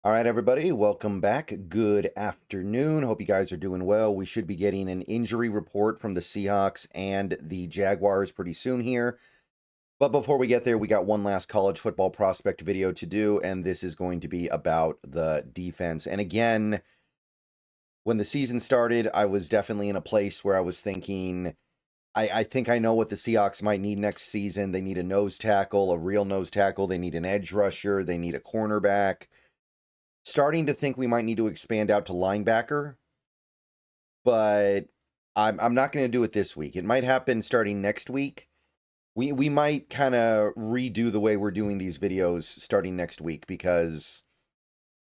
All right, everybody, welcome back. Good afternoon. Hope you guys are doing well. We should be getting an injury report from the Seahawks and the Jaguars pretty soon here. But before we get there, we got one last college football prospect video to do, and this is going to be about the defense. And again, when the season started, I was definitely in a place where I was thinking, I think I know what the Seahawks might need next season. They need a nose tackle, a real nose tackle. They need an edge rusher. They need a cornerback. Starting to think we might need to expand out to linebacker, but I'm not going to do it this week. It might happen starting next week. We might kind of redo the way we're doing these videos starting next week because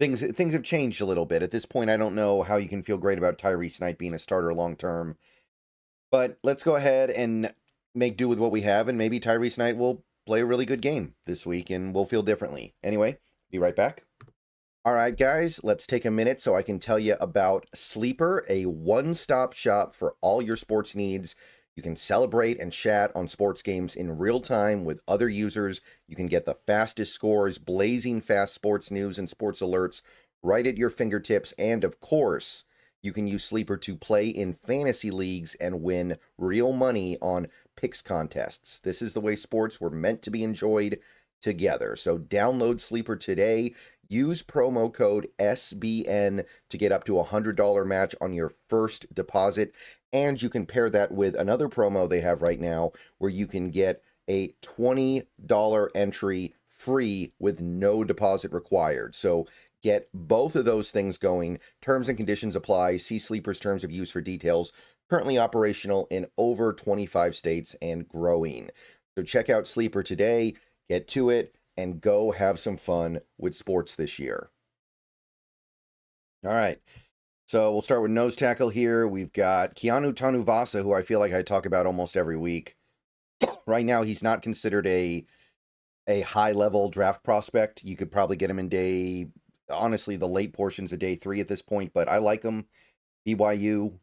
things have changed a little bit. At this point, I don't know how you can feel great about Tyree Snipe being a starter long term. But let's go ahead and make do with what we have, and maybe Tyree Snipe will play a really good game this week and we'll feel differently. Anyway, be right back. All right, guys, let's take a minute so I can tell you about Sleeper, a one-stop shop for all your sports needs. You can celebrate and chat on sports games in real time with other users. You can get the fastest scores, blazing fast sports news and sports alerts right at your fingertips. And of course, you can use Sleeper to play in fantasy leagues and win real money on picks contests. This is the way sports were meant to be enjoyed together. So download Sleeper today. Use promo code SBN to get up to a $100 match on your first deposit. And you can pair that with another promo they have right now where you can get a $20 entry free with no deposit required. So get both of those things going. Terms and conditions apply. See Sleeper's terms of use for details. Currently operational in over 25 states and growing. So check out Sleeper today. Get to it and go have some fun with sports this year. All right. So we'll start with nose tackle here. We've got Keanu Tanuvasa, who I feel like I talk about almost every week. Right now, he's not considered a high-level draft prospect. You could probably get him in honestly, the late portions of day 3 at this point, but I like him. BYU,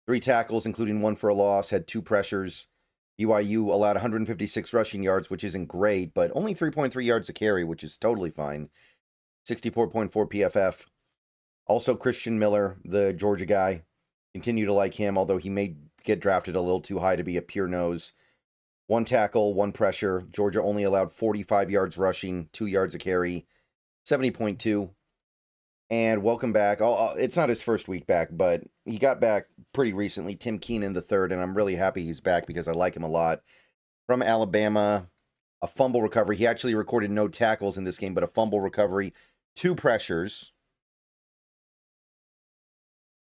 3 tackles, including 1 for a loss, had 2 pressures. BYU allowed 156 rushing yards, which isn't great, but only 3.3 yards a carry, which is totally fine. 64.4 PFF. Also, Christian Miller, the Georgia guy. Continue to like him, although he may get drafted a little too high to be a pure nose. 1 tackle, 1 pressure. Georgia only allowed 45 yards rushing, 2 yards a carry. 70.2. And welcome back. It's not his first week back, but he got back pretty recently. Tim Keenan III, and I'm really happy he's back because I like him a lot. From Alabama, a fumble recovery. He actually recorded no tackles in this game, but a fumble recovery, 2 pressures.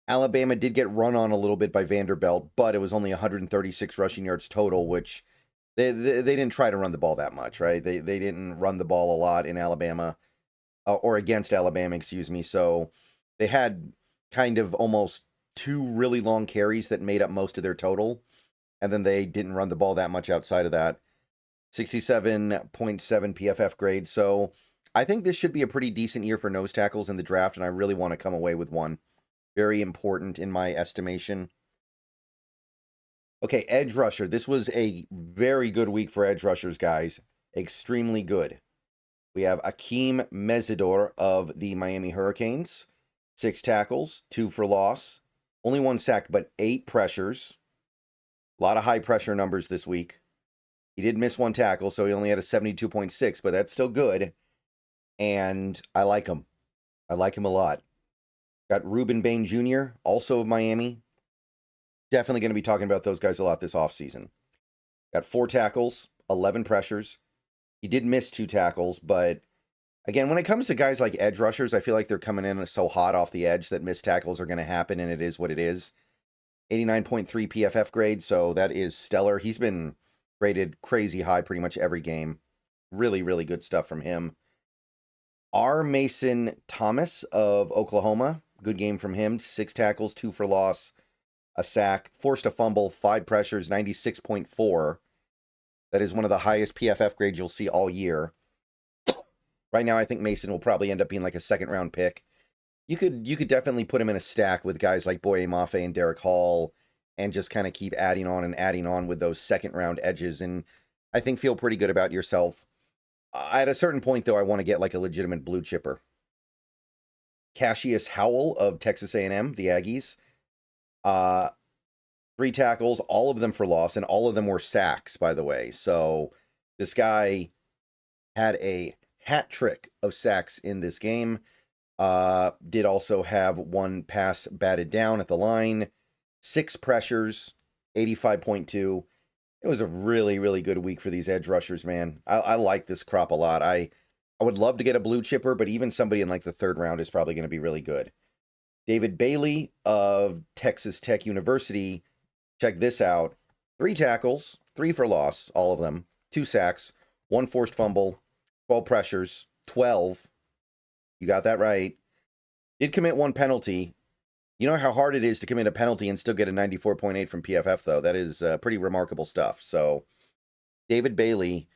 Alabama did get run on a little bit by Vanderbilt, but it was only 136 rushing yards total, which they didn't try to run the ball that much, right? They didn't run the ball a lot in Alabama. Or against Alabama, excuse me. So they had kind of almost 2 really long carries that made up most of their total. And then they didn't run the ball that much outside of that. 67.7 PFF grade. So I think this should be a pretty decent year for nose tackles in the draft, and I really want to come away with one. Very important in my estimation. Okay, edge rusher. This was a very good week for edge rushers, guys. Extremely good. We have Akeem Mesidor of the Miami Hurricanes. 6 tackles, 2 for loss. Only 1 sack, but 8 pressures. A lot of high pressure numbers this week. He did miss 1 tackle, so he only had a 72.6, but that's still good. And I like him. I like him a lot. Got Ruben Bain Jr., also of Miami. Definitely going to be talking about those guys a lot this offseason. Got 4 tackles, 11 pressures. He did miss 2 tackles, but again, when it comes to guys like edge rushers, I feel like they're coming in so hot off the edge that missed tackles are going to happen, and it is what it is. 89.3 PFF grade, so that is stellar. He's been graded crazy high pretty much every game. Really, really good stuff from him. R. Mason Thomas of Oklahoma. Good game from him. 6 tackles, 2 for loss, a sack, forced a fumble, 5 pressures, 96.4. That is one of the highest PFF grades you'll see all year. Right now, I think Mason will probably end up being like a 2nd-round pick. You could definitely put him in a stack with guys like Boye Mafe and Derek Hall and just kind of keep adding on with those 2nd-round edges, and I think feel pretty good about yourself. At a certain point, though, I want to get like a legitimate blue chipper. Cassius Howell of Texas A&M, the Aggies. 3 tackles, all of them for loss, and all of them were sacks, by the way. So this guy had a hat trick of sacks in this game. Did also have 1 pass batted down at the line, 6 pressures, 85.2. It was a really, really good week for these edge rushers, man. I like this crop a lot. I would love to get a blue chipper, but even somebody in like the 3rd round is probably going to be really good. David Bailey of Texas Tech University, check this out. 3 tackles, 3 for loss, all of them, 2 sacks, 1 forced fumble, 12 pressures, 12. You got that right. Did commit 1 penalty. You know how hard it is to commit a penalty and still get a 94.8 from PFF, though. That is pretty remarkable stuff. So David Bailey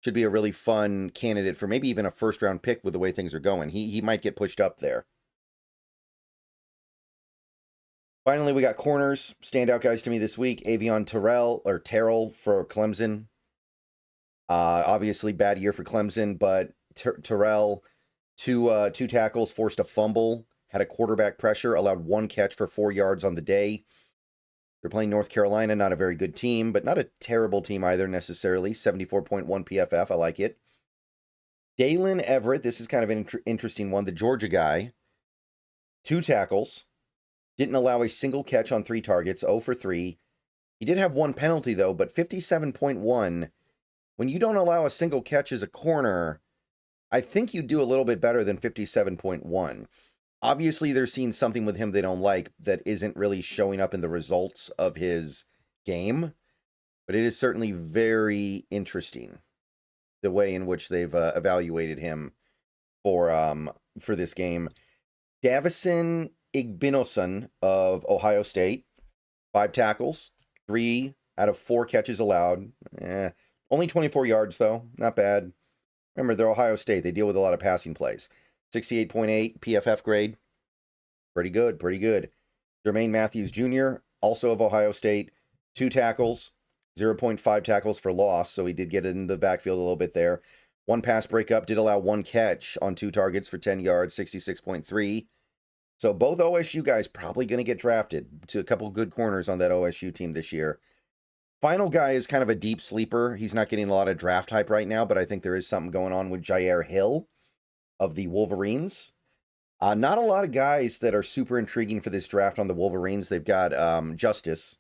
should be a really fun candidate for maybe even a 1st-round pick with the way things are going. He might get pushed up there. Finally, we got corners. Standout guys to me this week. Avion Terrell for Clemson. Obviously, bad year for Clemson, but Terrell, two tackles, forced a fumble, had a quarterback pressure, allowed 1 catch for 4 yards on the day. They're playing North Carolina, not a very good team, but not a terrible team either necessarily. 74.1 PFF, I like it. Dalen Everett, this is kind of an interesting one. The Georgia guy, 2 tackles, didn't allow a single catch on 3 targets, 0 for 3. He did have 1 penalty, though, but 57.1. When you don't allow a single catch as a corner, I think you do a little bit better than 57.1. Obviously, they're seeing something with him they don't like that isn't really showing up in the results of his game, but it is certainly very interesting the way in which they've evaluated him for this game. Davison Igbinosun of Ohio State, 5 tackles, 3 out of 4 catches allowed. Only 24 yards, though. Not bad. Remember, they're Ohio State. They deal with a lot of passing plays. 68.8 PFF grade. Pretty good, pretty good. Jermaine Matthews Jr., also of Ohio State, 2 tackles, 0.5 tackles for loss, so he did get in the backfield a little bit there. 1 pass breakup, did allow 1 catch on 2 targets for 10 yards, 66.3. So both OSU guys probably going to get drafted. To a couple good corners on that OSU team this year. Final guy is kind of a deep sleeper. He's not getting a lot of draft hype right now, but I think there is something going on with Jair Hill of the Wolverines. Not a lot of guys that are super intriguing for this draft on the Wolverines. They've got Justice,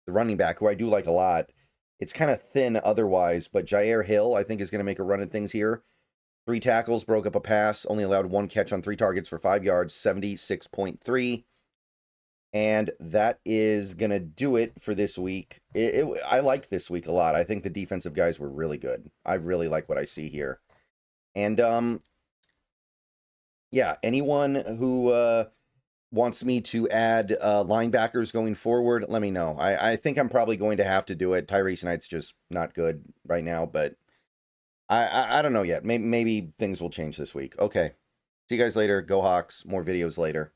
the running back, who I do like a lot. It's kind of thin otherwise, but Jair Hill, I think, is going to make a run at things here. 3 tackles, broke up a pass, only allowed 1 catch on 3 targets for 5 yards, 76.3. And that is going to do it for this week. I liked this week a lot. I think the defensive guys were really good. I really like what I see here. And, yeah, anyone who wants me to add linebackers going forward, let me know. I think I'm probably going to have to do it. Tyrese Knight's just not good right now, but I don't know yet. Maybe things will change this week. Okay. See you guys later. Go Hawks. More videos later.